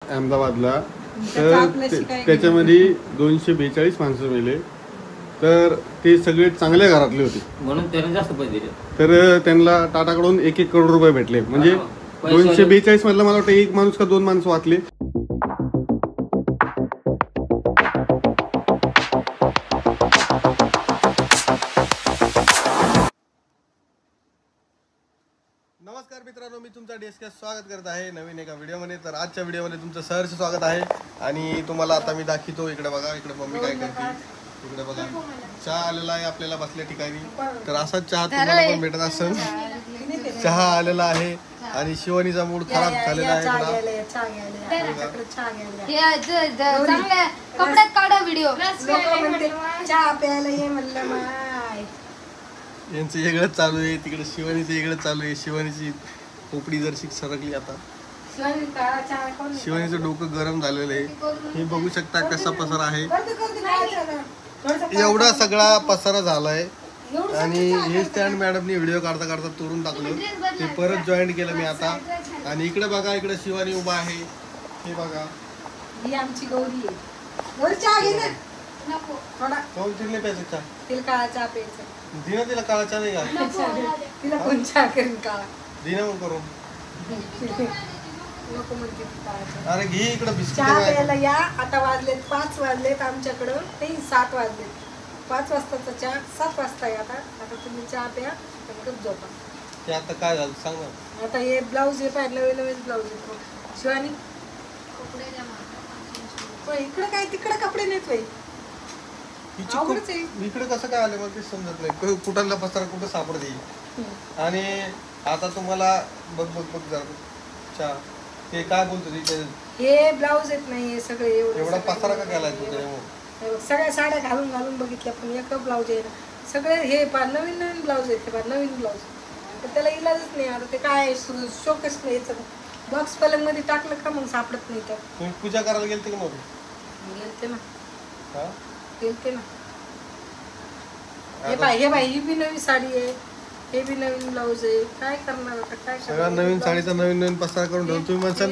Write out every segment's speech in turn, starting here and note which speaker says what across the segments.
Speaker 1: अहमदाबादला, तर त्याच्यामध्ये 242 माणसं मेले. तर ते सगळे चांगल्या घरातले होते
Speaker 2: म्हणून त्यांना जास्त पैसे दिले.
Speaker 1: तर त्यांना टाटाकडून 1-1 करोड रुपये भेटले. म्हणजे 242 मधला मला वाटतं 1 माणूस का 2 माणूस वाचले. नमस्कार मित्रांनो, मी तुमचा डेस्कचं स्वागत करत आहे नवीन एका व्हिडिओमध्ये. तर आजच्या व्हिडिओमध्ये तुमचं सहर्ष स्वागत आहे. आणि तुम्हाला आता मी दाखवतो. इकडे बघा, इकडे मम्मी काय करते. इकडे बघा, चहा आलेला आहे आपल्याला बसल्या ठिकाणी. तर असाच चहा तुम्हाला पण भेटत असेल. चहा आलेला आहे आणि शिवानीचा मूड खराब झालेला आहे. यांचं वेगळंच चालू आहे, तिकडे शिवानीचं वेगळंच चालू आहे. शिवानीची खोपडी जरशी सरकली आता. शिवानीचं डोकं गरम झालेलं आहे. हे बघू शकता कसा पसारा आहे. एवढा सगळा पसारा झालाय. आणि हे स्टँड मॅडमनी व्हिडिओ काढता काढता तोडून टाकलं. ते परत जॉईन केलं मी आता. आणि इकडे बघा, इकडे शिवानी उभा आहे. हे बघा,
Speaker 3: ही आमची गौरी आहे. गौरी चहा घे ना. नको. थोडा
Speaker 1: कोण तिला प्यायचं चहा?
Speaker 3: तिला काळा चहा प्यायचा.
Speaker 1: दिना तिला काळा चहा नाही का?
Speaker 3: तिला कोण चहा करून काळा?
Speaker 1: दिना मग करून.
Speaker 3: नको म्हणते काळा चहा.
Speaker 1: अरे घे इकडे बिस्किट.
Speaker 3: चहा प्यायला या. आता वाजलेत 5 वाजलेत आमच्याकडं. नाही 7 वाजलेत. 5 वाजताचा चहा 7 वाजता आहे आता. आता तुम्ही चहा प्या आणि झोपा.
Speaker 1: ते आता काय झालं सांग ना.
Speaker 3: आता हे ब्लाऊज हे पाहिजे, नवीन नवीन ब्लाऊज येतो. शिवानी इकडे काय तिकडे कपडे नाहीत बाई.
Speaker 1: इकडे कसं काय आले मला ते समजत नाही. कुठला पसारा कुठं सापडते. आणि आता तुम्हाला बघ बघ बघ जरा चहा ते काय बोलतो तिथे.
Speaker 3: हे ब्लाऊज येत नाही हे सगळे.
Speaker 1: एवढा पसारा का केलाय तू त्याच्यामुळे.
Speaker 3: सगळ्या साड्या घालून घालून बघितल्या पण एक ब्लाऊज आहे ना. सगळे हे नवीन नवीन ब्लाऊज आहेत. नवीन ब्लाऊज तर त्याला इलाजच नाही. आता ते काय शोकच नाही याचं. बॉक्स पलंग मध्ये टाकलं का मग सापडत नाही. तर
Speaker 1: तुम्ही पूजा करायला गेलते का नव्हते?
Speaker 3: गेलते ना.
Speaker 1: हा
Speaker 3: गेलते ना. हे बाई ही बी नवीन साडी आहे. हे बी नवीन ब्लाऊज आहे. काय करणार आता काय
Speaker 1: सगळ्या नवीन साडीचा नवीन नवीन पसारा करून ठेवून तुम्ही म्हणसाल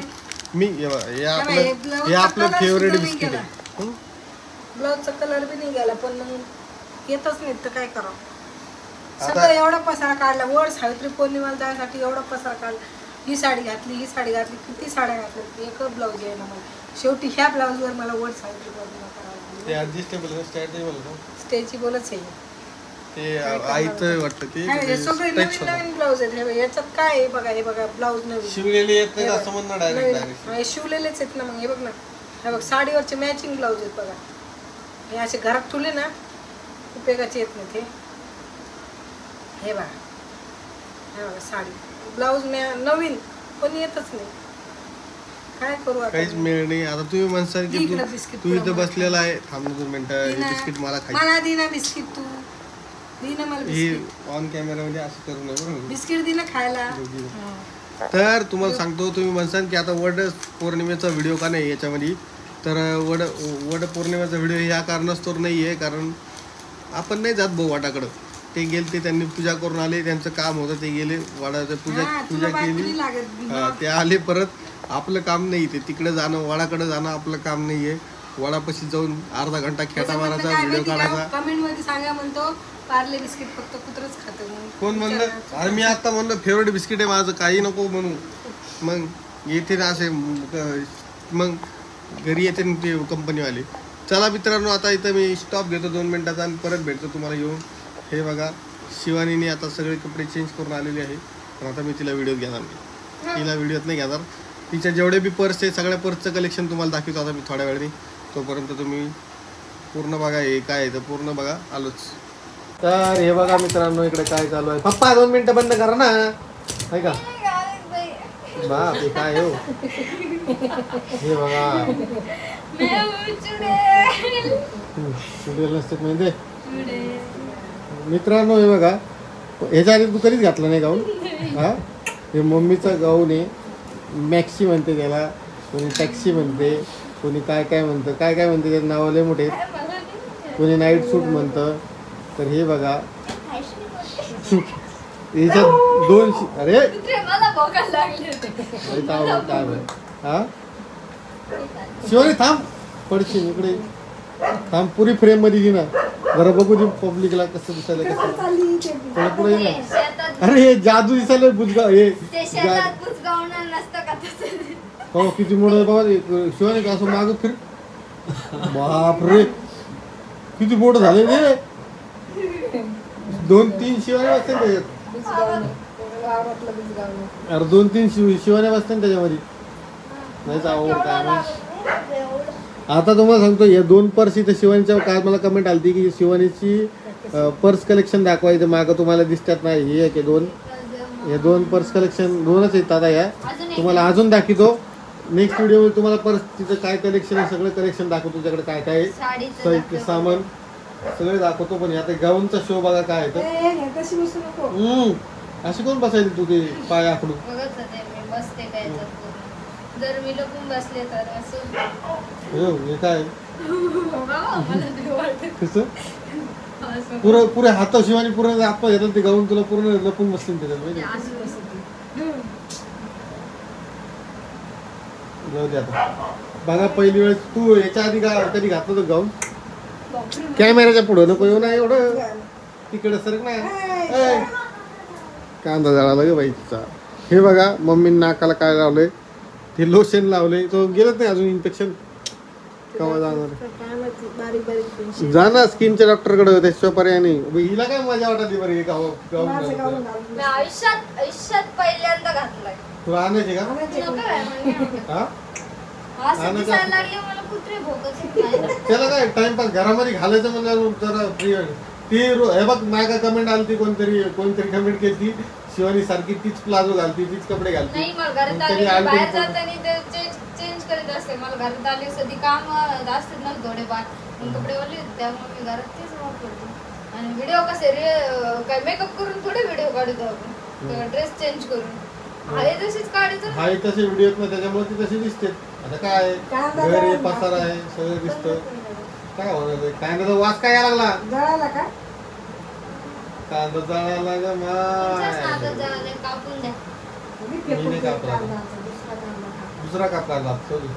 Speaker 1: मी हे आपलं फेवरेट बिस्किट आहे.
Speaker 3: ब्लाऊजचा कलर बी नाही गेला पण मग येतच नाही तर काय करावं. सगळं एवढा पसारा काढला. वर सावित्री पौर्णिमाला जाण्यासाठी एवढा पसारा काढला. ही साडी घातली, ही साडी घातली, किती साड्या घातल्या. एक ब्लाऊज आहे ना मला. शेवटी ह्या ब्लाऊजवर मला वर सावित्री पौर्णिमा करावी.
Speaker 1: ते ॲडजस्टेबल स्टाईल
Speaker 3: स्टेजची बोलच आहे
Speaker 1: ते आईचं वाटतं. ते
Speaker 3: सगळे नवीन नवीन ब्लाऊज आहेत. याच्यात काय आहे बघा. हे बघा ब्लाऊज नवीन
Speaker 1: शिवलेले येत नाही असं म्हणणं डायरेक्ट.
Speaker 3: शिवलेलेच आहेत ना. मग हे बघ ना. हे बघ साडीवरचे मॅचिंग ब्लाऊज आहेत बघा. हे असे घरात ठेवले ना उपयोगाचे येत नाही ते. हे बघा, हे बघा साडी ब्लाऊज नवीन पण येतच नाही. काय करू आता.
Speaker 1: काहीच मिळ नाही. आता तुम्ही म्हणसाल की तू इथं बसलेला आहे. थांब 2 मिनिटं. हे बिस्किट मला खायचं.
Speaker 3: मला दे ना बिस्किट. तू दे ना मला बिस्किट.
Speaker 1: ऑन कॅमेरा मध्ये असं करू नये बरोबर.
Speaker 3: बिस्किट दे ना खायला.
Speaker 1: तर तुम्हाला सांगतो, तुम्ही म्हणसाल की आता वड पौर्णिमेचा व्हिडिओ का नाही याच्यामध्ये. तर वड पौर्णिमेचा व्हिडिओ ह्या कारणास्तव नाही आहे कारण आपण नाही जात भाऊ वाटाकडं. ते गेले, ते त्यांनी पूजा करून आले. त्यांचं काम होतं, ते गेले वाडाचं पूजा केली. ते आले परत. आपलं काम नाही ते तिकडे जाणं, वडाकडे जाणं आपलं काम नाही आहे. वडापाशी जाऊन अर्धा घंटा खेटा मारायचा, व्हिडिओ काढायचा.
Speaker 3: कमेंट मध्ये सांगा म्हणतो पार्ले बिस्किट फक्त कुत्रच खातं.
Speaker 1: कोण म्हणलं? अरे मी आता म्हणलं फेवरेट बिस्किट आहे माझं, काही नको म्हणू. मग येते ना असे, मग घरी येते ते कंपनीवाले. चला मित्रांनो, आता इथं मी स्टॉप घेतो 2 मिनिटाचा आणि परत भेटतो तुम्हाला येऊन. हे बघा, शिवानीने आता सगळे कपडे चेंज करून आलेले आहे. पण आता मी तिला व्हिडिओत घेणार नाही. तिला व्हिडिओत नाही घेणार. तिच्या जेवढे बी पर्स आहे सगळ्या पर्सचं कलेक्शन तुम्हाला दाखवतो आता मी थोड्या वेळाने. तोपर्यंत तुम्ही पूर्ण बघा. हे काय आहे तर पूर्ण बघा. आलोच. तर हे बघा मित्रांनो, इकडे काय चालू आहे. पप्पा 2 मिनिटं बंद करा ना. आहे का बाप, हे काय हो. हे बघा चुडेल नसते म्हणजे मित्रांनो. हे बघा, ह्याच्या आधी तू कधीच घातलं नाही गाऊन. हा, हे मम्मीचा गाऊन आहे. मॅक्सी म्हणते त्याला, कोणी टॅक्सी म्हणते, कोणी काय काय म्हणतं, काय काय म्हणते त्याचे नाव लय मोठे. कोणी नाईट सूट म्हणतं. तर हे बघा याच्यात 2 अरे
Speaker 3: मला भोकायला लागले होते.
Speaker 1: काय हा शिवानी थांब पडशील इकडे थांब पुरी फ्रेम मध्ये दे ना जरा बघू दे पब्लिकला कसं दिसायला
Speaker 3: इकडे
Speaker 1: कसं
Speaker 3: पण चालली ते बी.
Speaker 1: थोडं पुढे ये ना
Speaker 2: शेतात
Speaker 1: अरे हे जादू दिसायला बुजगाव हे
Speaker 2: ते शेतात बुजगावणार नसतं का तसं.
Speaker 1: हो किती मोठं बाबा शिवानी का असं माग फिर बापरे किती मोठं झाले रे 2-3 शिवाने बसते त्याच्यात
Speaker 3: बुजगावणं. वावरातलं बुजगावणं.
Speaker 1: अरे 2-3 शिवाने बसते ना त्याच्यामध्ये नाहीच आवड काय माहित. आता तुम्हाला सांगतो या 2 पर्स इथे शिवानीच्या काल मला कमेंट आली की शिवानीची पर्स कलेक्शन दाखवायचं मागं तुम्हाला दिसतात नाही हे एक 2 हे 2 पर्स कलेक्शन 2च आहेत आता या तुम्हाला अजून दाखवतो नेक्स्ट व्हिडिओ मध्ये तुम्हाला पर्स तिचं काय कलेक्शन आहे सगळं कलेक्शन दाखवतो तुझ्याकडे काय काय आहे
Speaker 2: साडीचं
Speaker 1: साहित्य सामान सगळे दाखवतो पण आता गाऊनचा शो बघा काय आहे तर
Speaker 3: हे तशी बसू नको.
Speaker 1: अशी कोण बसायची तू ते पाय आखडून
Speaker 2: बघत होते मी बसते काय तर पूर्ण. जर मी लपून बसले तर असं
Speaker 1: हे काय
Speaker 2: बाबा, मला ते वाटतं.
Speaker 1: कसं
Speaker 2: असं.
Speaker 1: पुरे हात शिवानी पूर्ण हातपाय घेतात ते गाऊन तुला पूर्ण लपून बसले त्याच्यात माहिती आहे?
Speaker 2: असं बसते.
Speaker 1: जाऊ दे आता बघा पहिली वेळेस तू याच्या आधी कधी घातलं होतं गाऊन कॅमेऱ्याच्या पुढं नको येऊ ना एवढं तिकडे सरक ना ए, कांदा जळाला ग बाई तिचा हे बघा मम्मीने नाकाला काय लावलंय ते लोशन लावलंय तो गेलंच नाही अजून इन्फेक्शन केव्हा जाणार
Speaker 3: काय माहिती, बारीक बारीक पेन्शन.
Speaker 1: जा ना स्किनच्या डॉक्टरकडे त्याशिवाय पर्याय नाही उभी हिला काय मजा वाटत बरं हे गाव
Speaker 3: माझं
Speaker 1: गाऊन
Speaker 3: गाऊन
Speaker 2: मी
Speaker 3: घालून.
Speaker 2: आयुष्यात पहिल्यांदा घातलाय.
Speaker 1: तुला आणायचे का
Speaker 3: आणायचे
Speaker 2: नको
Speaker 3: का?
Speaker 2: काय म्हणजे.
Speaker 1: हा
Speaker 2: असं दिसायला लागले मला कुत्रे भोकत नाही.
Speaker 1: त्याला काय टाइमपास घरामध्ये घालायचं म्हणजे जरा फ्री ती हे बघ माझ्या कमेंट आली ती कोणतरी कमेंट केली ती शिवानी सारखी तीच प्लाझो घालती तीच कपडे घालती
Speaker 2: नाही मला घरात
Speaker 1: मग
Speaker 2: आली
Speaker 1: कधी
Speaker 2: की
Speaker 1: आली
Speaker 2: बाहेर
Speaker 1: तरी
Speaker 2: जाताना ते चेंज करीत असते. मला घरात आली कधी काम असतात ना थोडेफार मग कपडे ओले होते त्यामुळे मी घरात तेच वापरते. आणि व्हिडिओ कसे रे काय मेकअप करून थोडे व्हिडिओ काढतो आपण ड्रेस चेंज करून आहे तशीच काढायचं.
Speaker 1: हाय तसे व्हिडिओ ना त्याच्यामुळे ती तशी दिसते आता काय घर आहे पसारा आहे सगळं दिसतं काय होणार कांद्याचा वास काय यायला लागला
Speaker 3: जळाला का?
Speaker 1: कांदा जळायला ग
Speaker 2: तुमच्याच
Speaker 1: माय
Speaker 2: नादात जळालंय, कापून द्या.
Speaker 3: मी
Speaker 1: मी
Speaker 3: फेकून
Speaker 1: नाही
Speaker 3: देऊ
Speaker 1: कापला.
Speaker 3: कांदा, दुसरा कांदा खा.
Speaker 1: दुसरा कापला जात सॉरी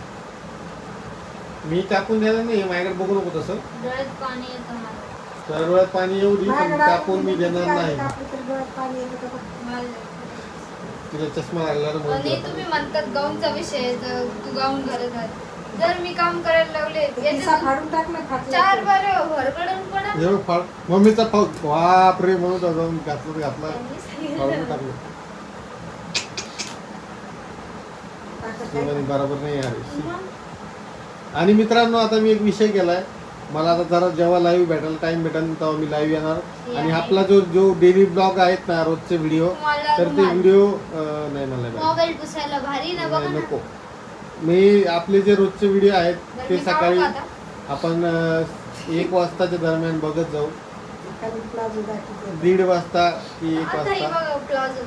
Speaker 1: मी कापून द्यायला नाही माझ्याकडे बघू नको तसं
Speaker 2: डोळ्यात पाणी येतं मला.
Speaker 1: डोळ्यात पाणी येऊ दे पण
Speaker 3: माझ्याकडे
Speaker 1: कापून मी
Speaker 3: किती
Speaker 1: देणार
Speaker 3: कांदा
Speaker 1: नाही
Speaker 3: कापले तरी डोळ्यात पाणी येतं का बघ.
Speaker 2: मला-
Speaker 1: तिला चष्मा लागला ना
Speaker 2: आणि
Speaker 1: म्हणून
Speaker 2: तुम्ही म्हणतात गाऊनचा विषय तर तू गाऊन घालत आहे. जर मी काम करायला लागले
Speaker 3: खिसा
Speaker 2: याच्यातून
Speaker 3: फाडून टाक ना फाटलं.
Speaker 2: 4 बारे भरकडून पडा.
Speaker 1: हे बघ, मम्मीचा पाऊस बापरे म्हणून जाऊन घातला
Speaker 2: त्यांनी सांगितलं.
Speaker 1: फाडून टाकलं
Speaker 3: टाकत
Speaker 1: शिवानी
Speaker 3: नाही.
Speaker 1: बरोबर नाही यार
Speaker 2: मग
Speaker 1: आणि मित्रांनो आता मी एक विषय केलाय मला आता जरा जेव्हा लाईव्ह भेटायला टाइम भेटेल तेव्हा मी लाईव्ह येणार आणि आपला जो डेली ब्लॉग आहेत ना रोजचे व्हिडिओ
Speaker 2: तुम्हाला
Speaker 1: तर ते व्हिडिओ नाही मला नाही
Speaker 2: मोबाईल पुसायला भारी ना बघा
Speaker 1: नाही,
Speaker 2: ना.
Speaker 1: नको मी आपले जे रोजचे व्हिडिओ आहेत
Speaker 2: बरं,
Speaker 1: ते
Speaker 2: मी काढू
Speaker 1: सकाळी
Speaker 2: का आता?
Speaker 1: आपण 1 वाजताच्या दरम्यान बघत जाऊ
Speaker 3: एखादी प्लाझो दाखवते.
Speaker 1: 1:30 वाजता की 1
Speaker 2: आता ही
Speaker 1: वाजता
Speaker 2: बघा प्लाझो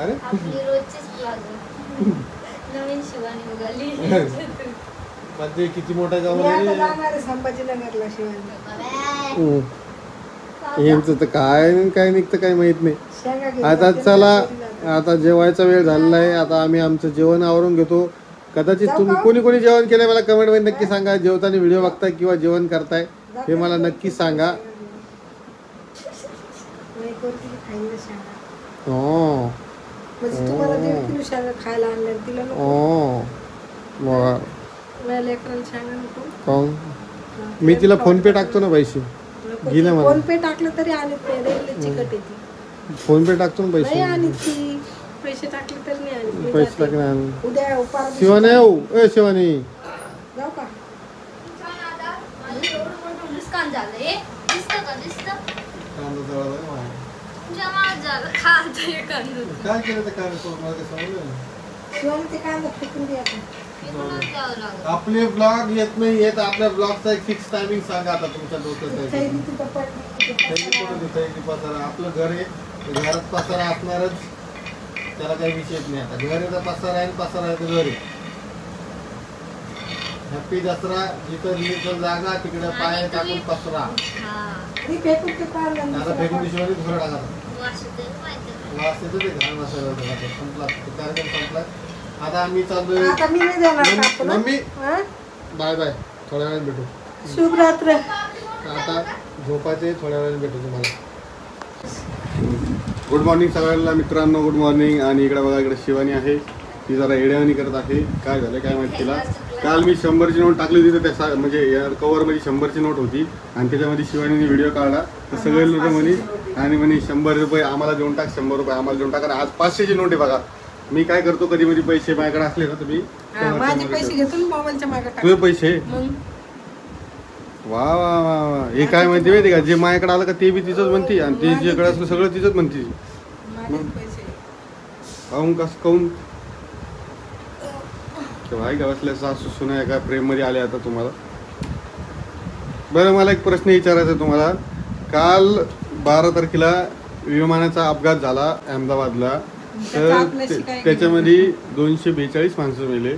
Speaker 1: अरे
Speaker 2: आपली रोजचीच प्लाझो नवीन शिवानी उगाली.
Speaker 1: म्हणजे किती मोठा गाव
Speaker 3: मी आता
Speaker 1: आहे
Speaker 3: जाणार आहे संभाजीनगरला शिवानी.
Speaker 1: यांचं तर काय निघतं काय माहित नाही
Speaker 3: शेंगा घेऊन
Speaker 1: आता
Speaker 3: जाते
Speaker 1: चला
Speaker 3: ना, घरी जाते.
Speaker 1: आता जेवायचा वेळ झालेला आहे आता आम्ही आमचं जेवण आवरून घेतो कदाचित
Speaker 3: जाऊ
Speaker 1: तुम्ही
Speaker 3: का?
Speaker 1: कोणी कोणी जेवण केलंय मला कमेंट मध्ये नक्की सांगा जेवताना व्हिडिओ बघताय किंवा जेवण करताय हे मला नक्की सांगा
Speaker 3: नाही कोणती खाईल ना शेंगा.
Speaker 1: हो
Speaker 3: म्हणजे तुम्हाला 1.5 किलो शेंगा खायला आणल्या तिला नको.
Speaker 1: हो बरं.
Speaker 3: माझ्या लेकराला शेंगा नको.
Speaker 1: काहून? मी तिला फोन पे टाकतो ना पैसे
Speaker 3: नको.
Speaker 1: घे ना मला.
Speaker 3: फोन पे टाकलं तरी आणत नाही रेल्वे चिकट येते.
Speaker 1: फोन पे टाकतो ना
Speaker 3: नाही
Speaker 1: पैसे
Speaker 3: आणि ती पैसे टाकले तरी नाही आणत. मी
Speaker 1: पैसे
Speaker 3: जाते.
Speaker 1: टाकले आण.
Speaker 3: उद्या उपार
Speaker 1: शिवानी येऊ ए शिवानी
Speaker 3: जाऊ का?
Speaker 2: माझं एवढं मोठं नुकसान झालं हे दिसतं का दिसतं
Speaker 1: कांदा जळाला का माझा?
Speaker 2: तुमच्या माझं झालं खा आता हे कांदून
Speaker 1: काय केलं ते काय मला ते समजलं नाही.
Speaker 3: शिवानी ते कांदा फेकून द्या आता.
Speaker 2: इकडूनच द्यावं लागलं.
Speaker 1: आपले ब्लॉग येत नाही येत आपल्या ब्लॉगचा एक फिक्स टायमिंग सांगा आता तुमच्या डोक्यात
Speaker 3: थैली तिथं पडली.
Speaker 1: पसारा आपलं घर आहे ते घरात पसारा असणारच त्याला काही विषयच नाही आता घर आहे तर पसारा आहे पसारा आहे तर घर आहे हॅपी दसरा जिथं रिलीजन जागा तिकडे पाय टाकून पसरा
Speaker 2: हा
Speaker 3: मी फेकून ते कांदा
Speaker 1: आता फेकून दिशेमध्ये दुसरा टाका
Speaker 2: वास येतोय ना माहिती आहे.
Speaker 1: वास येतो ते घाण मसाला संपला तो कार्यक्रम संपला आता आम्ही चाललोय.
Speaker 3: आता मी नाही देणार कापून.
Speaker 1: मम्मी
Speaker 3: हा?
Speaker 1: बाय बाय, थोड्या वेळात भेटू.
Speaker 3: शुभ रात्र.
Speaker 1: आता झोपायचे, थोड्या वेळात भेटू तुम्हाला. गुड मॉर्निंग सगळ्यांना मित्रांनो, गुड मॉर्निंग. आणि इकडे बघा, इकडे शिवानी आहे, ती जरा येड्यावानी करत आहे. काय झालं काय माहिती तिला. काल मी 100ची नोट टाकली होती, तर त्या म्हणजे या कवरमध्ये 100ची नोट होती आणि त्याच्यामध्ये शिवानीने व्हिडिओ काढला. तर सगळे लोक म्हणे आणि म्हणे 100 रुपये आम्हाला देऊन टाक, 100 रुपये आम्हाला देऊन टाक. आणि आज 500ची नोट आहे बघा. मी काय करतो, कधी कधी पैसे माझ्याकडे असले ना तर मी
Speaker 3: माझे पैसे घेतो मोबाईलच्या मागे
Speaker 1: तुझे पैसे.
Speaker 3: मग
Speaker 1: वा वा वा वा. हे काय माहिती का, जे माझ्याकडे आलं का ते बी तिचंच म्हणते आणि ते जेकडे असलं सगळं तिचंच म्हणते.
Speaker 3: माझे पैसे
Speaker 1: काहून कसं काहून भाई गावातल्या सासू सुना एका प्रेममध्ये आले आता तुम्हाला. बरं, मला एक प्रश्न विचारायचा आहे तुम्हाला. काल 12 तारखेला विमानाचा अपघात झाला अहमदाबादला, तर त्याच्यामध्ये 242 माणसं मेले.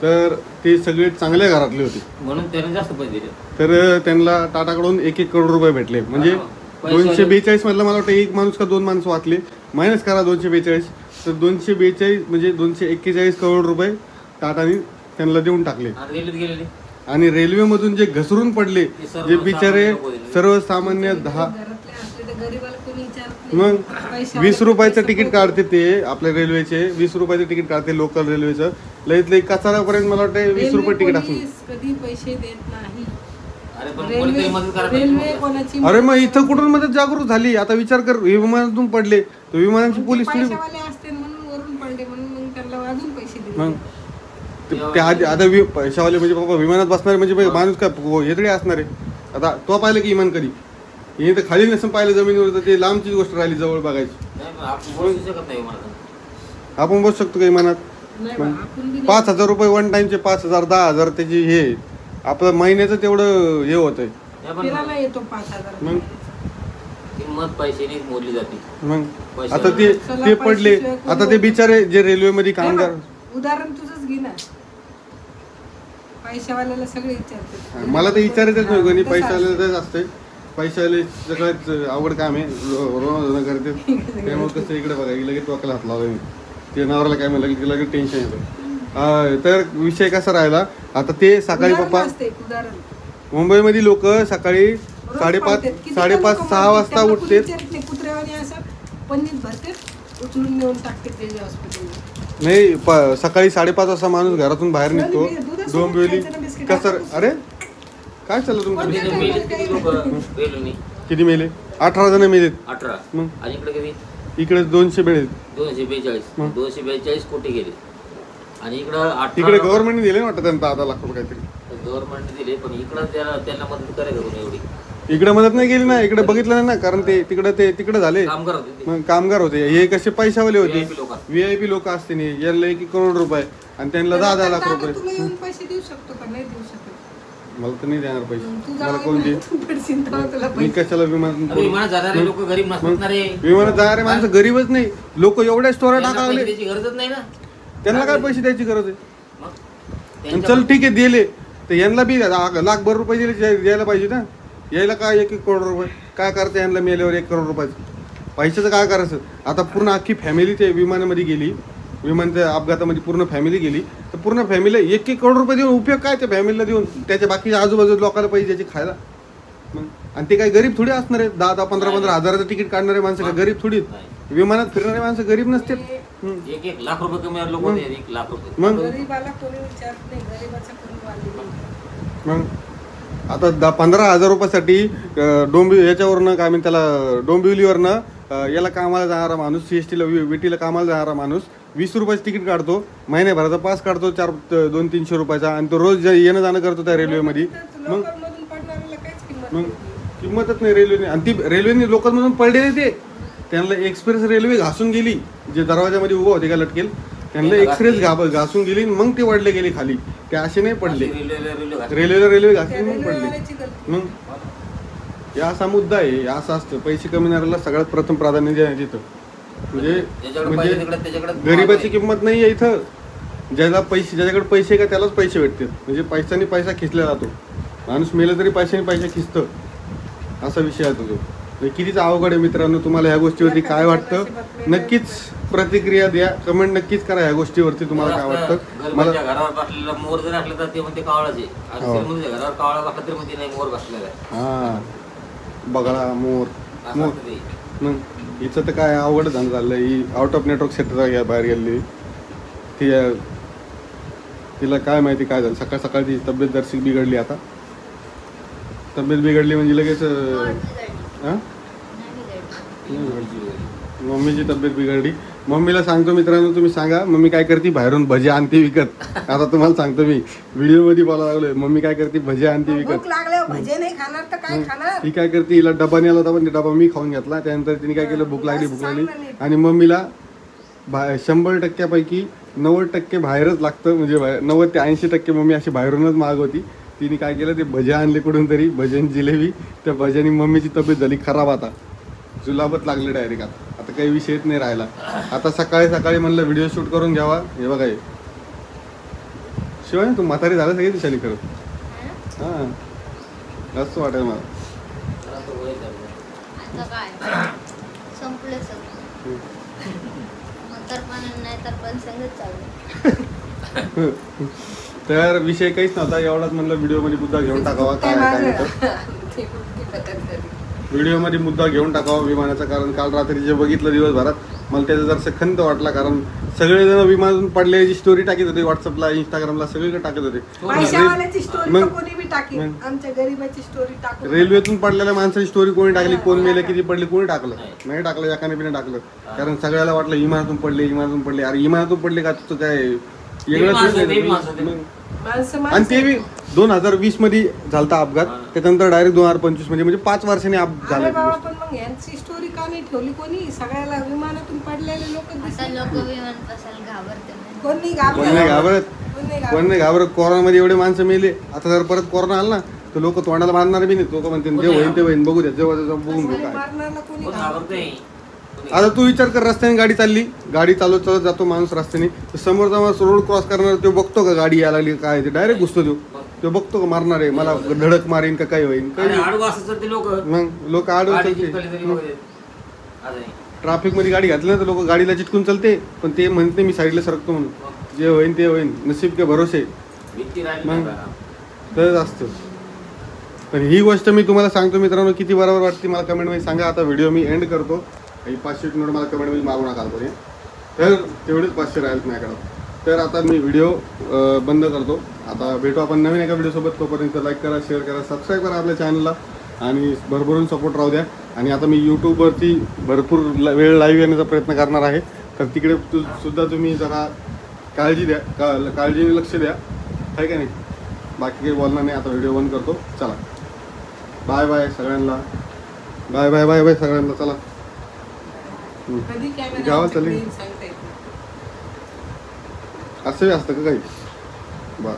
Speaker 1: तर ते सगळे चांगल्या घरातले होते
Speaker 4: म्हणून त्याने जास्त पैसे दिले. तर
Speaker 1: त्यांना टाटाकडून 1-1 करोड रुपये भेटले. म्हणजे 242 मधला मला वाटतं एक माणूस का 2 माणसं वाचले. मायनस करा 242, तर 242 म्हणजे 241 करोड रुपये टाटाने त्यांना देऊन टाकले.
Speaker 4: रेल्वेत गेलेले
Speaker 1: आणि रेल्वेमधून जे घसरून पडले, जे बिचारे सर्वसामान्य 10 मग 20 रुपयाचं तिकीट काढते ते आपल्या रेल्वेचे, 20 रुपयाचं तिकीट काढते लोकल रेल्वेचं. लईत लई कचारापर्यंत मला वाटतं 20 रुपये तिकीट असेल.
Speaker 3: कधी पैसे देत नाही.
Speaker 4: अरे पण कोणीतरी मदत करायला
Speaker 3: रेल्वे
Speaker 4: पाहिजे.
Speaker 3: कोणाची
Speaker 1: अरे मग इथं कुठून मदत जागृत झाली. आता विचार कर, विमानातून पडले तर विमानाची पोलीस
Speaker 3: पैशावाले असते म्हणून वरून पडले म्हणून मग त्यांना अजून पैसे दिले.
Speaker 1: मग ते आता पैशावाले म्हणजे बाबा विमानात बसणारे म्हणजे माणूस काय हे तरी असणार आहे. आता तो पाहिलं की विमान कधी, हे तर खाली नसून पाहिलं जमिनीवर, तर ते लांबचीच गोष्ट राहिली जवळ बघायची.
Speaker 4: नाही, पण आपण बोलू शकत नाही मला.
Speaker 1: आपण बसू शकतो का विमानात.
Speaker 3: नाही बा, आपण बी
Speaker 1: 5,000 रुपये वन टाइमचे, 5,000 10,000 त्याची हे आपलं महिन्याचं तेवढं हे होत आहे.
Speaker 4: नाही, पण
Speaker 3: फिरायला येतो 5,000.
Speaker 1: मग
Speaker 4: किंमत पैशाने मोजली जाते.
Speaker 1: मग आता ते पडले. आता ते बिचारे जे रेल्वेमध्ये कामगार,
Speaker 3: उदाहरण तुझंच घे ना. पैशावाल्याला सगळे विचारतात.
Speaker 1: मला ते विचारायचंच नाही कोणी. पैशावाल्याच असते, पैशावाले सगळ्यात अवघड काम आहे, रोज करते. त्यामुळे कसं इकडे बघा, लगेच टोकाला हात लावला मी. ते नवऱ्याला काय म्हणलं की लगेच टेन्शन येतं. तर विषय कसा राहिला, आता ते सकाळी पप्पा मुंबईमध्ये लोक सकाळी 5:30-6 वाजता उठते.
Speaker 3: कुत्र्यावानी असं पन्नीत भरते, उचलून नेऊन टाकते त्याच्या हॉस्पिटलला.
Speaker 1: नाही, सकाळी 5:30 वाजता माणूस घरातून बाहेर निघतो. डोंबिवली कसं. अरे काय चाललं तुमचं. किती मेले? 18 जण मेलेत.
Speaker 4: 18.
Speaker 1: मग
Speaker 4: आणि इकडे किती?
Speaker 1: इकडे 200 मेले.
Speaker 4: 242 कोटी गेले. आणि इकडं
Speaker 1: तिकडे गव्हर्नमेंटने दिले ना वाटतं त्यांना 10 लाख रुपये काहीतरी.
Speaker 4: गव्हर्नमेंटने दिले, पण इकडं त्यांना मदत करायला करून एवढी.
Speaker 1: इकडे मदत नाही केली ना, इकडे बघितलं नाही ना, कारण ते तिकडे झाले
Speaker 4: कामगार होते ते.
Speaker 1: मग कामगार होते. हे कसे पैशावाले होते,
Speaker 4: VIP लोक.
Speaker 1: VIP लोक असते नाही. याला 1 करोड रुपये आणि त्यांना 10 लाख रुपये.
Speaker 3: तुला येऊन पैसे देऊ शकतो का? नाही देऊ शकत.
Speaker 1: मला तर नाही देणार पैसे.
Speaker 3: तू
Speaker 1: मला
Speaker 3: जावं
Speaker 1: कोण दे.
Speaker 3: तू पडशील तेव्हा तुला
Speaker 1: मी
Speaker 3: पैसे.
Speaker 1: कशाला विमान.
Speaker 4: अरे विमानात जाणारे लोक गरीब नसतात ना रे.
Speaker 1: विमानात जाणारे माणसं गरीबच नाही. लोक एवढ्या स्टोऱ्या
Speaker 4: त्यांना
Speaker 1: टाकावले,
Speaker 4: पैसे द्यायची गरजच नाही ना.
Speaker 1: त्यांना काय पैसे द्यायची गरज आहे.
Speaker 4: मग
Speaker 1: आणि
Speaker 4: त्यांच्या-
Speaker 1: चल ठीक आहे दिले, तर यांना बी लाखभर रुपये द्यायला पाहिजे ना. यायला काय 1 करोड रुपये काय करते यांना मेल्यावर 1 करोड रुपयाचं पैशाचं काय करायचं. आता पूर्ण अख्खी फॅमिली ते विमानामध्ये गेली, विमानाच्या अपघातामध्ये पूर्ण फॅमिली गेली, तर पूर्ण फॅमिलीला 1 करोड रुपये देऊन उपयोग काय त्या फॅमिलीला देऊन. त्याच्या बाकीच्या आजूबाजूला लोकांना पैसे द्यायचे खायला. मग आणि ते काही गरीब थोडी असणार आहे. 10-10, 15-15 हजाराचं तिकीट काढणारे माणसं काय गरीब थोडी. विमानात फिरणारे माणसं गरीब नसतात.
Speaker 4: 1 लाख रुपये कमी लोक होते. 1 लाख रुपये.
Speaker 1: मग
Speaker 3: गरीबाला कोणी विचारत नाही. गरीबाचं कोणी वाली नाही.
Speaker 1: मग आता 15,000 रुपयासाठी याच्यावरनं काय म्हणते त्याला, डोंबिवलीवरनं याला कामाला जाणारा माणूस, CSTला विटीला कामाला जाणारा माणूस 20 रुपयाचं तिकीट काढतो, महिन्याभराचा पास काढतो 200-300 रुपयाचा, आणि तो रोज येणं जाणं करतो त्या रेल्वेमध्ये. मग
Speaker 3: लोकांमधून पडणाऱ्याला काहीच किंमत
Speaker 1: मग
Speaker 3: नाही.
Speaker 1: किंमतच नाही रेल्वेने. आणि ती रेल्वेने लोकांमधून पडलेले ते त्यांना एक्सप्रेस रेल्वे घासून गेली. जे दरवाजामध्ये उभं होते का लटकेल, त्यांना एक्सप्रेस घासून गेली, मग ते वाढले गेले खाली. ते असे नाही पडले. रेल्वे घासून मग पडले.
Speaker 3: रेल्वेवाल्याची गलती.
Speaker 1: मग हे असा मुद्दा आहे. असं असतं, पैसे कमविणाऱ्याला सगळ्यात प्रथम प्राधान्य देण्यात येतं. म्हणजे गरिबाची किंमत नाही आहे इथं. ज्याच्याकडे पैसे का त्यालाच पैसे भेटतात. म्हणजे पैशाने पैसा खिचला जातो. माणूस मेला तरी पैशाने पैसा खिचतं, असा विषय आहे तो. कितीच अवघड आहे मित्रांनो. तुम्हाला ह्या गोष्टीवरती काय वाटतं नक्कीच प्रतिक्रिया द्या, कमेंट नक्कीच करा ह्या गोष्टीवरती तुम्हाला काय वाटतं. मला
Speaker 4: घरच्या घरावर बसलेला मोर जर असलं तर ते म्हणते कावळाचे आणि
Speaker 1: हो.
Speaker 4: श्रीमंतीच्या घरावर कावळा बसला तरी म्हणते नाही मोर बसलेला आहे.
Speaker 1: हा बगळा मोर
Speaker 4: असं
Speaker 1: मोर
Speaker 4: असतं ते.
Speaker 1: मग हिचं तर काय अवघड झालं ही आउट ऑफ नेटवर्क क्षेत्रात बाहेर गेली ती. तिला काय माहिती काय झालं, सकाळ सकाळ तिची तब्येत जरशी बिघडली. आता तब्येत बिघडली म्हणजे लगेच हा मम्मीची तब्येत बिघडली. मम्मीला सांगतो मित्रांनो, तुम्ही सांगा मम्मी काय करते, बाहेरून भजी आणते विकत. आता तुम्हाला सांगतो मी व्हिडिओ मध्ये बोलायला लागलोय, मम्मी काय करते, भजी आणते विकत.
Speaker 3: भूक लागल्यावर भजे नाही खाणार तर काय खाणार.
Speaker 1: ती काय करते, हिला डबा नेला होता पण ते डबा मी खाऊन घेतला. त्यानंतर तिने काय केलं, भूक लागली आणि मम्मीला 100% 90% बाहेरच लागतं. म्हणजे 90 ते 80% मम्मी अशी बाहेरूनच मागवती. तिने काय केलं, ते भजे आणले कुठून तरी, भजन जिलेबी. त्या भज्यानी मम्मीची तब्येत झाली खराब. आता जुलाबत लागले डायरेक्ट. आता काही विषयच नाही राहिला. आता सकाळी सकाळी म्हणलं व्हिडिओ शूट करून घ्यावा. हे बघा हे शिवाय तू म्हातारी झालं सगळी दिशाली करत. हा असं वाटेल मला.
Speaker 4: जरा तो वय झालं.
Speaker 2: आता काय संपलं सगळं. म्हातारपणा नाही तर पण संगत चालू.
Speaker 1: तर विषय काहीच नव्हता, एवढाच म्हणलं व्हिडिओ मध्ये मुद्दा घेऊन टाकावा. काय व्हिडिओ मध्ये मुद्दा घेऊन टाकावा विमानाचा. कारण काल रात्री जे बघितलं दिवसभरात मला त्याचा जरासं खंत वाटला. कारण सगळेजण विमानातून पडल्याची स्टोरी टाकत होते, व्हॉट्सअपला इंस्टाग्रामला सगळीकडे टाकत होते.
Speaker 3: पैशावाल्याची स्टोरी
Speaker 1: मग-
Speaker 3: कोणी बी टाकी, आमच्या गरीबाची स्टोरी टाकू.
Speaker 1: रेल्वेतून पडलेल्या माणसाची स्टोरी कोणी टाकली, कोण मेले, किती पडले, कोणी टाकलं नाही. टाकलं एकाने बिने टाकलं. कारण सगळ्याला वाटलं इमानातून पडले. अरे इमानातून पडले का, तुझं काय वेगळंच
Speaker 4: माणसं,
Speaker 1: नाही.
Speaker 4: ते माणसं, ते
Speaker 3: माणसं
Speaker 1: आणि ते बी 2020 मध्ये झालता अपघात.
Speaker 4: हा.
Speaker 1: त्याच्यानंतर डायरेक्ट 2025 मध्ये, म्हणजे 5 वर्षांनी अपघात
Speaker 3: अरे बाबा,
Speaker 1: झाला.
Speaker 3: पण मग यांची स्टोरी का नाही ठेवली कोणी. सगळ्याला विमानातून पडलेले लोक
Speaker 2: आता लोक विमान बसायला घाबरते नाही.
Speaker 3: कोणी
Speaker 1: कोण नाही घाबरत, कोण नाही घाबरत. कोरोनामध्ये एवढे माणसं मेले. आता जर परत कोरोना आला ना तर लोक तोंडाला बांधणार बी नाही. लोक म्हणते जे होईन ते होईन, बघू द्या, जेव्हा बघून घेऊ काय.
Speaker 3: मारणारा कोणी
Speaker 4: कोण
Speaker 3: घाबरत
Speaker 4: घाबरतंय?
Speaker 1: आता तू विचार कर, रस्त्याने गाडी चालली, गाडी चालवत चालत जातो माणूस रस्त्याने, तर समोरचा माणूस रोड क्रॉस करणार, तो बघतो का गाडी यायला लागली काय, ते डायरेक्ट घुसतो. तो बघतो का मारणार आहे मला, धडक मारीन का काय होईन.
Speaker 4: अरे आडवं असं तर ते लोक
Speaker 1: मग लोक आडवं चालते. ट्रॅफिक मध्ये गाडी घातली ना तर लोक गाडीला चिटकून चालते, पण ते म्हणते मी साईडला सरकतो म्हणून. जे होईन ते होईन, नशीब के भरोसे. मग तर असतं. पण ही गोष्ट मी तुम्हाला सांगतो मित्रांनो, किती बरोबर वाटते मला कमेंटमध्ये सांगा. आता व्हिडिओ मी एंड करतो. काही 500 नोट मला कमेंटमध्ये मागू नका कोणी. तर तेवढेच 500 राहील माझ्याकडं. तर आता मी व्हिडिओ बंद करतो. आता भेटू आपण नवीन एका व्हिडिओसोबत. तोपर्यंत लाईक करा, शेअर करा, सबस्क्राईब करा आपल्या चॅनलला आणि भरभरून सपोर्ट राहू द्या. आणि आता मी यूट्यूबवरती भरपूर वेळ लाईव्ह येण्याचा प्रयत्न करणार आहे. तर तिकडे सुद्धा तुम्ही जरा काळजी द्या, काळजीने लक्ष द्या, आहे का नाही. बाकी काही बोलणार नाही. आता व्हिडिओ बंद करतो. चला बाय बाय सगळ्यांना. बाय बाय बाय बाय सगळ्यांना. चला
Speaker 3: कधी कॅमेरा
Speaker 1: गावात चालली.
Speaker 3: सांगता येत नाही.
Speaker 1: असंही असतं का काही. बरं.